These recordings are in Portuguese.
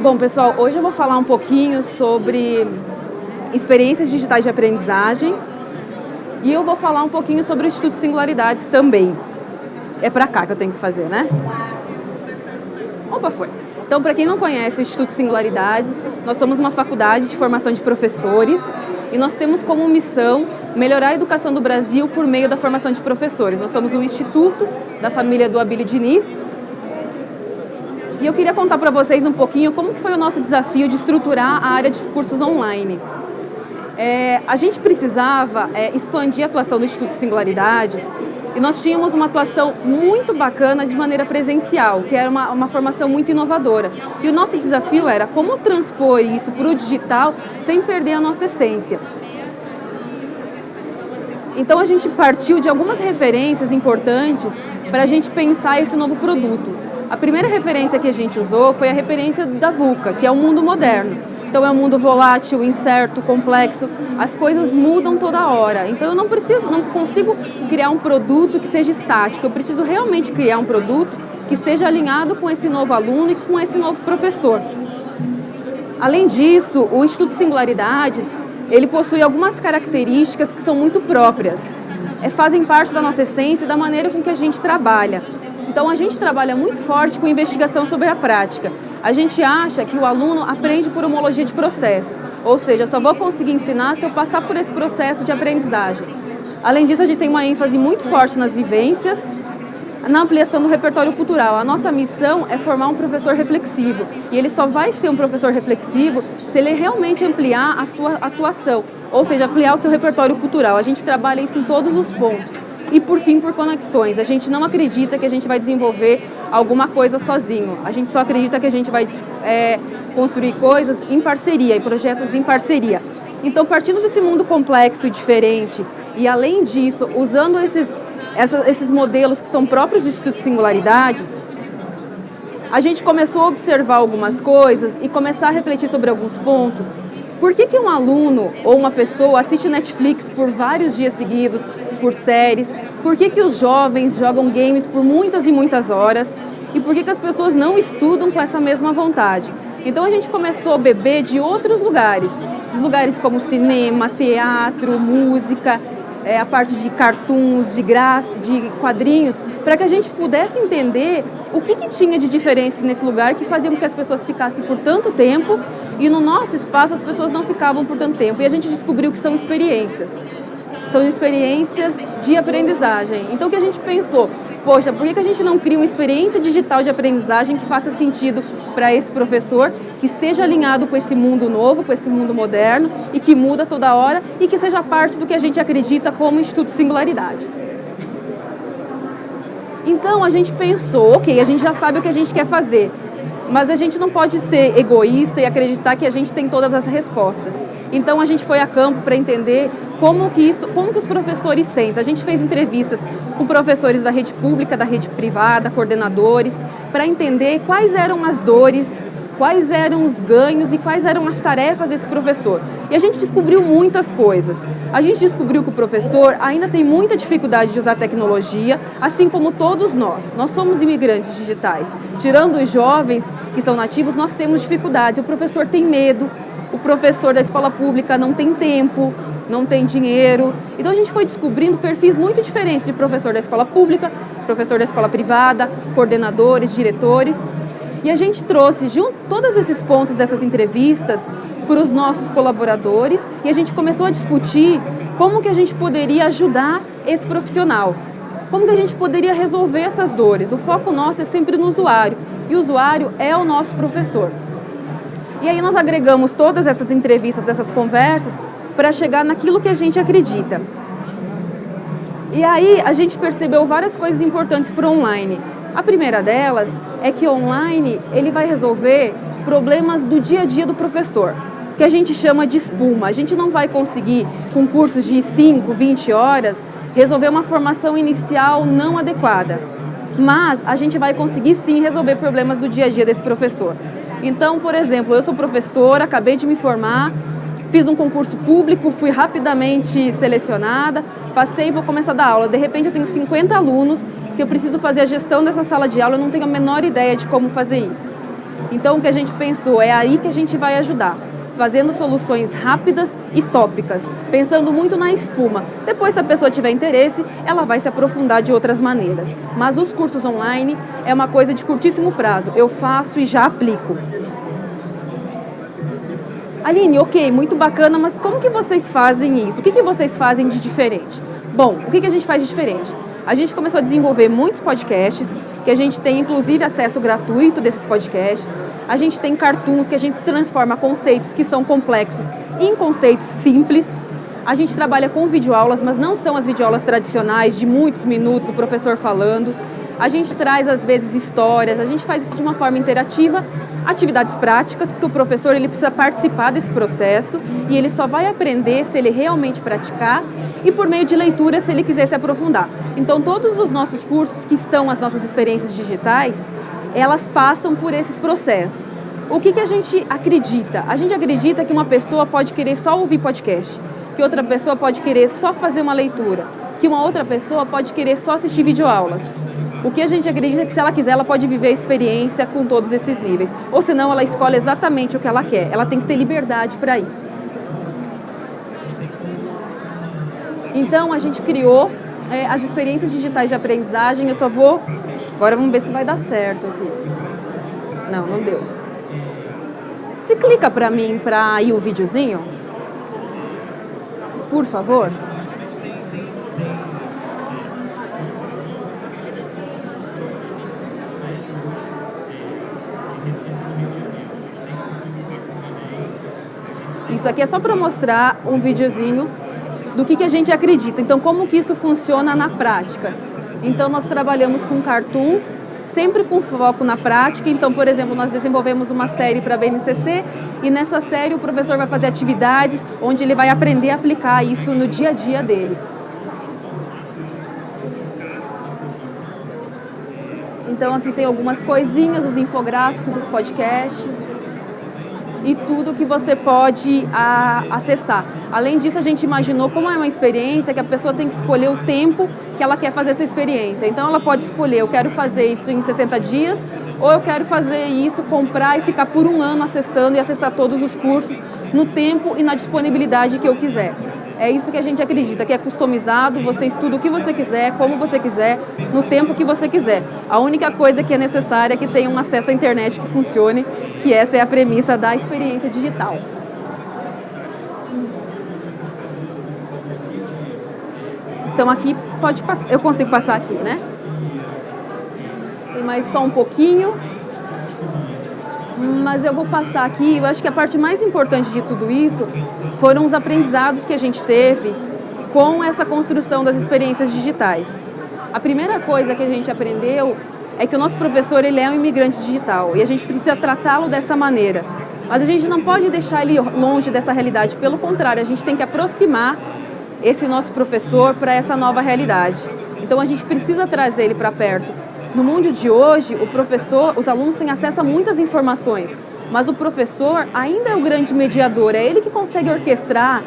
Bom, pessoal, hoje eu vou falar um pouquinho sobre experiências digitais de aprendizagem e eu vou falar um pouquinho sobre o Instituto Singularidades também. É pra cá que eu tenho que fazer, né? Opa, foi. Então, para quem não conhece o Instituto Singularidades, nós somos uma faculdade de formação de professores e nós temos como missão melhorar a educação do Brasil por meio da formação de professores. Nós somos um instituto da família do Abílio Diniz. E eu queria contar para vocês um pouquinho como que foi o nosso desafio de estruturar a área de cursos online. A gente precisava expandir a atuação do Instituto Singularidades e nós tínhamos uma atuação muito bacana de maneira presencial, que era uma formação muito inovadora. E o nosso desafio era como transpor isso para o digital sem perder a nossa essência. Então a gente partiu de algumas referências importantes para a gente pensar esse novo produto. A primeira referência que a gente usou foi a referência da VUCA, que é o mundo moderno. Então é um mundo volátil, incerto, complexo, as coisas mudam toda hora. Então eu não consigo criar um produto que seja estático, eu preciso realmente criar um produto que esteja alinhado com esse novo aluno e com esse novo professor. Além disso, o Instituto Singularidades, ele possui algumas características que são muito próprias. Fazem parte da nossa essência e da maneira com que a gente trabalha. Então a gente trabalha muito forte com investigação sobre a prática. A gente acha que o aluno aprende por homologia de processos, ou seja, eu só vou conseguir ensinar se eu passar por esse processo de aprendizagem. Além disso, a gente tem uma ênfase muito forte nas vivências, na ampliação do repertório cultural. A nossa missão é formar um professor reflexivo, e ele só vai ser um professor reflexivo se ele realmente ampliar a sua atuação, ou seja, ampliar o seu repertório cultural. A gente trabalha isso em todos os pontos. E por fim, por conexões. A gente não acredita que a gente vai desenvolver alguma coisa sozinho. A gente só acredita que a gente vai construir coisas em parceria, e projetos em parceria. Então, partindo desse mundo complexo e diferente, e além disso, usando esses modelos que são próprios do Instituto Singularidades, a gente começou a observar algumas coisas e começar a refletir sobre alguns pontos. Por que um aluno ou uma pessoa assiste Netflix por vários dias seguidos, por séries? Por que os jovens jogam games por muitas e muitas horas? E por que as pessoas não estudam com essa mesma vontade? Então a gente começou a beber de outros lugares, de lugares como cinema, teatro, música, a parte de cartoons, de quadrinhos, para que a gente pudesse entender o que tinha de diferença nesse lugar que fazia com que as pessoas ficassem por tanto tempo e no nosso espaço as pessoas não ficavam por tanto tempo. E a gente descobriu que são experiências. São experiências de aprendizagem. Então o que a gente pensou? Poxa, por que a gente não cria uma experiência digital de aprendizagem que faça sentido para esse professor, que esteja alinhado com esse mundo novo, com esse mundo moderno e que muda toda hora e que seja parte do que a gente acredita como Instituto Singularidades? Então a gente pensou, ok, a gente já sabe o que a gente quer fazer, mas a gente não pode ser egoísta e acreditar que a gente tem todas as respostas. Então a gente foi a campo para entender como que os professores sentem. A gente fez entrevistas com professores da rede pública, da rede privada, coordenadores, para entender quais eram as dores, quais eram os ganhos e quais eram as tarefas desse professor. E a gente descobriu muitas coisas. A gente descobriu que o professor ainda tem muita dificuldade de usar tecnologia, assim como todos nós. Nós somos imigrantes digitais. Tirando os jovens que são nativos, nós temos dificuldades. O professor tem medo, o professor da escola pública não tem tempo, não tem dinheiro. Então a gente foi descobrindo perfis muito diferentes de professor da escola pública, professor da escola privada, coordenadores, diretores. E a gente trouxe todos esses pontos dessas entrevistas para os nossos colaboradores e a gente começou a discutir como que a gente poderia ajudar esse profissional, como que a gente poderia resolver essas dores. O foco nosso é sempre no usuário e o usuário é o nosso professor. E aí nós agregamos todas essas entrevistas, essas conversas, para chegar naquilo que a gente acredita. E aí a gente percebeu várias coisas importantes para o online. A primeira delas é que online ele vai resolver problemas do dia a dia do professor, que a gente chama de espuma. A gente não vai conseguir, com cursos de 5, 20 horas, resolver uma formação inicial não adequada. Mas a gente vai conseguir sim resolver problemas do dia a dia desse professor. Então, por exemplo, eu sou professora, acabei de me formar, fiz um concurso público, fui rapidamente selecionada, passei e vou começar a dar aula. De repente eu tenho 50 alunos que eu preciso fazer a gestão dessa sala de aula, eu não tenho a menor ideia de como fazer isso. Então, o que a gente pensou, é aí que a gente vai ajudar, fazendo soluções rápidas e tópicas, pensando muito na espuma. Depois, se a pessoa tiver interesse, ela vai se aprofundar de outras maneiras. Mas os cursos online é uma coisa de curtíssimo prazo. Eu faço e já aplico. Aline, ok, muito bacana, mas como que vocês fazem isso? O que vocês fazem de diferente? Bom, o que a gente faz de diferente? A gente começou a desenvolver muitos podcasts, que a gente tem inclusive acesso gratuito desses podcasts. A gente tem cartoons que a gente transforma conceitos que são complexos em conceitos simples. A gente trabalha com videoaulas, mas não são as videoaulas tradicionais de muitos minutos, o professor falando. A gente traz, às vezes, histórias, a gente faz isso de uma forma interativa, atividades práticas, porque o professor ele precisa participar desse processo e ele só vai aprender se ele realmente praticar e por meio de leitura se ele quiser se aprofundar. Então, todos os nossos cursos que estão as nossas experiências digitais, elas passam por esses processos. O que a gente acredita? A gente acredita que uma pessoa pode querer só ouvir podcast, que outra pessoa pode querer só fazer uma leitura, que uma outra pessoa pode querer só assistir videoaulas. O que a gente acredita é que se ela quiser, ela pode viver a experiência com todos esses níveis. Ou senão, ela escolhe exatamente o que ela quer. Ela tem que ter liberdade para isso. Então, a gente criou as experiências digitais de aprendizagem. Eu só vou... Agora vamos ver se vai dar certo aqui. Não deu. Se clica para mim para ir o videozinho, por favor. Isso aqui é só para mostrar um videozinho do que a gente acredita. Então, como que isso funciona na prática? Então, nós trabalhamos com cartoons, sempre com foco na prática. Então, por exemplo, nós desenvolvemos uma série para a BNCC e nessa série o professor vai fazer atividades onde ele vai aprender a aplicar isso no dia a dia dele. Então, aqui tem algumas coisinhas, os infográficos, os podcasts e tudo que você pode acessar. Além disso, a gente imaginou como é uma experiência que a pessoa tem que escolher o tempo que ela quer fazer essa experiência. Então, ela pode escolher, eu quero fazer isso em 60 dias, ou eu quero fazer isso, comprar e ficar por um ano acessando e acessar todos os cursos no tempo e na disponibilidade que eu quiser. É isso que a gente acredita, que é customizado, você estuda o que você quiser, como você quiser, no tempo que você quiser. A única coisa que é necessária é que tenha um acesso à internet que funcione, que essa é a premissa da experiência digital. Então aqui pode passar, eu consigo passar aqui, né? Tem mais só um pouquinho. Mas eu vou passar aqui, eu acho que a parte mais importante de tudo isso foram os aprendizados que a gente teve com essa construção das experiências digitais. A primeira coisa que a gente aprendeu é que o nosso professor ele é um imigrante digital e a gente precisa tratá-lo dessa maneira. Mas a gente não pode deixar ele longe dessa realidade, pelo contrário, a gente tem que aproximar esse nosso professor para essa nova realidade. Então a gente precisa trazer ele para perto. No mundo de hoje, o professor, os alunos têm acesso a muitas informações, mas o professor ainda é o grande mediador, é ele que consegue orquestrar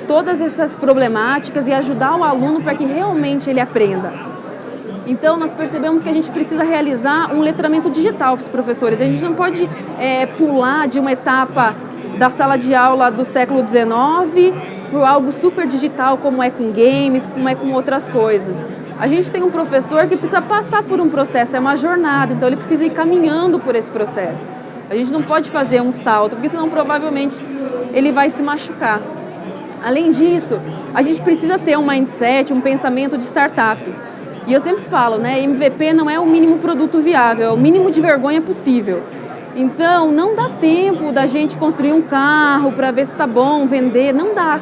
todas essas problemáticas e ajudar o aluno para que realmente ele aprenda. Então, nós percebemos que a gente precisa realizar um letramento digital para os professores. A gente não pode pular de uma etapa da sala de aula do século XIX para algo super digital, como é com games, como é com outras coisas. A gente tem um professor que precisa passar por um processo, é uma jornada, então ele precisa ir caminhando por esse processo. A gente não pode fazer um salto, porque senão provavelmente ele vai se machucar. Além disso, a gente precisa ter um mindset, um pensamento de startup. E eu sempre falo, né, MVP não é o mínimo produto viável, é o mínimo de vergonha possível. Então, não dá tempo da gente construir um carro para ver se está bom, vender, não dá.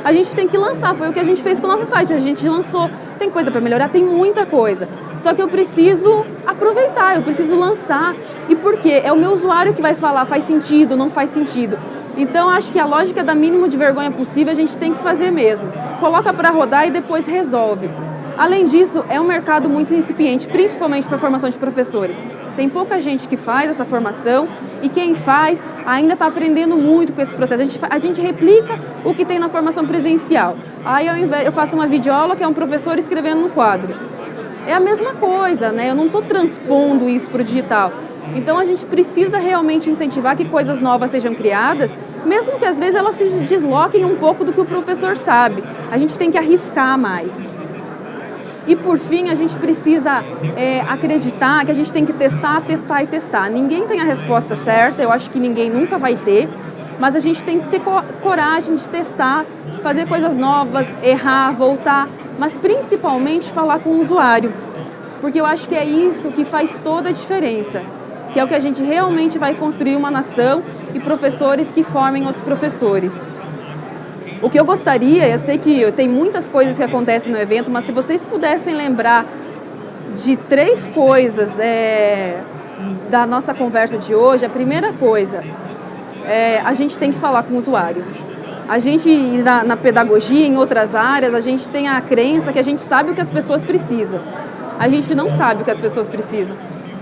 A gente tem que lançar, foi o que a gente fez com o nosso site, a gente lançou. Tem coisa para melhorar, tem muita coisa. Só que eu preciso aproveitar, eu preciso lançar. E por quê? É o meu usuário que vai falar, faz sentido, não faz sentido. Então, acho que a lógica da mínimo de vergonha possível a gente tem que fazer mesmo. Coloca para rodar e depois resolve. Além disso, é um mercado muito incipiente, principalmente para a formação de professores. Tem pouca gente que faz essa formação e quem faz ainda está aprendendo muito com esse processo. A gente replica o que tem na formação presencial. Aí eu faço uma videoaula que é um professor escrevendo no quadro. É a mesma coisa, né? Eu não estou transpondo isso para o digital. Então a gente precisa realmente incentivar que coisas novas sejam criadas, mesmo que às vezes elas se desloquem um pouco do que o professor sabe. A gente tem que arriscar mais. E por fim, a gente precisa acreditar que a gente tem que testar, testar e testar. Ninguém tem a resposta certa, eu acho que ninguém nunca vai ter, mas a gente tem que ter coragem de testar, fazer coisas novas, errar, voltar, mas principalmente falar com o usuário. Porque eu acho que é isso que faz toda a diferença, que é o que a gente realmente vai construir uma nação e professores que formem outros professores. O que eu gostaria, eu sei que tem muitas coisas que acontecem no evento, mas se vocês pudessem lembrar de 3 coisas da nossa conversa de hoje, a primeira coisa, a gente tem que falar com o usuário. A gente, na pedagogia, em outras áreas, a gente tem a crença que a gente sabe o que as pessoas precisam. A gente não sabe o que as pessoas precisam.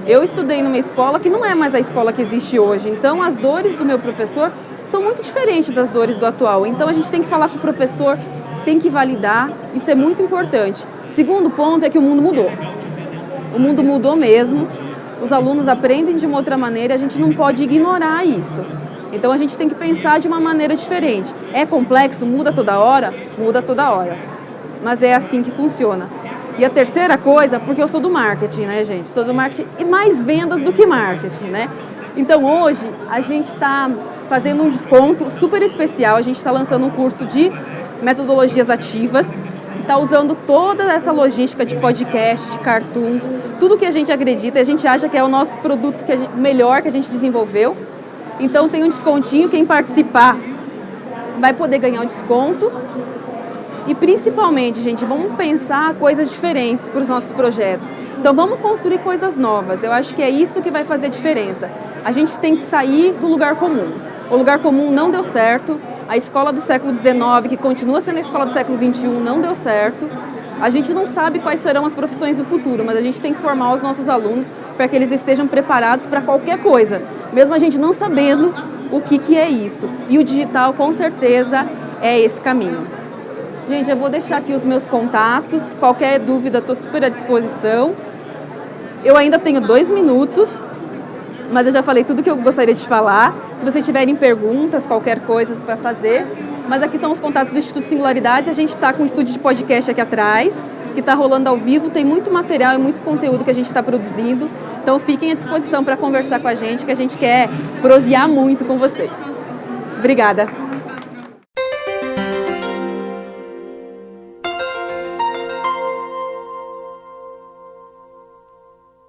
Eu estudei numa escola que não é mais a escola que existe hoje, então as dores do meu professor são muito diferentes das dores do atual. Então a gente tem que falar com o professor, tem que validar, isso é muito importante. Segundo ponto é que o mundo mudou. O mundo mudou mesmo, os alunos aprendem de uma outra maneira, a gente não pode ignorar isso. Então a gente tem que pensar de uma maneira diferente. É complexo, muda toda hora? Muda toda hora. Mas é assim que funciona. E a terceira coisa, porque eu sou do marketing, né, gente? Sou do marketing e mais vendas do que marketing, né? Então hoje a gente está fazendo um desconto super especial, a gente está lançando um curso de metodologias ativas, que está usando toda essa logística de podcast, de cartoons, tudo que a gente acredita e a gente acha que é o nosso produto melhor que a gente desenvolveu. Então tem um descontinho, quem participar vai poder ganhar o desconto. E principalmente, gente, vamos pensar coisas diferentes para os nossos projetos. Então vamos construir coisas novas, eu acho que é isso que vai fazer diferença. A gente tem que sair do lugar comum. O lugar comum não deu certo, a escola do século XIX, que continua sendo a escola do século XXI, não deu certo. A gente não sabe quais serão as profissões do futuro, mas a gente tem que formar os nossos alunos para que eles estejam preparados para qualquer coisa, mesmo a gente não sabendo o que é isso. E o digital, com certeza, é esse caminho. Gente, eu vou deixar aqui os meus contatos, qualquer dúvida estou super à disposição. Eu ainda tenho 2 minutos, mas eu já falei tudo que eu gostaria de falar. Se vocês tiverem perguntas, qualquer coisa para fazer. Mas aqui são os contatos do Instituto Singularidades. A gente está com um estúdio de podcast aqui atrás, que está rolando ao vivo. Tem muito material e muito conteúdo que a gente está produzindo. Então fiquem à disposição para conversar com a gente, que a gente quer prosear muito com vocês. Obrigada.